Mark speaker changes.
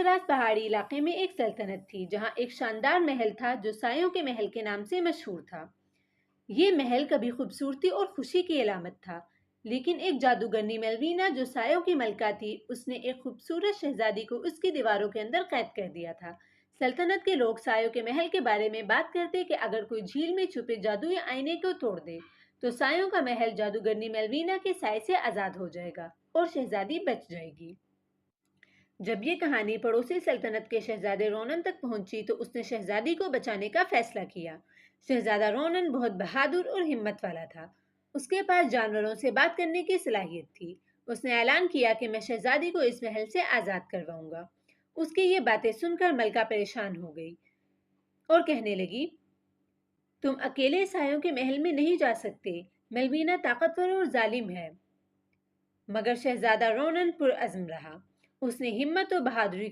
Speaker 1: دراز پہاڑی علاقے میں ایک سلطنت تھی جہاں ایک شاندار محل تھا جو سایوں کے محل کے نام سے مشہور تھا۔ یہ محل کبھی خوبصورتی اور خوشی کی علامت تھا، لیکن ایک جادوگرنی میلوینا جو سایوں کی ملکہ تھی، اس نے ایک خوبصورت شہزادی کو اس کی دیواروں کے اندر قید کر دیا تھا۔ سلطنت کے لوگ سایوں کے محل کے بارے میں بات کرتے کہ اگر کوئی جھیل میں چھپے جادوئی آئینے کو توڑ دے تو سایوں کا محل جادوگرنی میلوینا کے سائے سے آزاد ہو جائے گا اور شہزادی بچ جائے گی۔ جب یہ کہانی پڑوسی سلطنت کے شہزادے رونن تک پہنچی تو اس نے شہزادی کو بچانے کا فیصلہ کیا۔ شہزادہ رونن بہت بہادر اور ہمت والا تھا۔ اس کے پاس جانوروں سے بات کرنے کی صلاحیت تھی۔ اس نے اعلان کیا کہ میں شہزادی کو اس محل سے آزاد کرواؤں گا۔ اس کی یہ باتیں سن کر ملکہ پریشان ہو گئی اور کہنے لگی، تم اکیلے سایوں کے محل میں نہیں جا سکتے، میلوینا طاقتور اور ظالم ہے۔ مگر شہزادہ رونن پرعزم رہا۔ اس نے ہمت و بہادری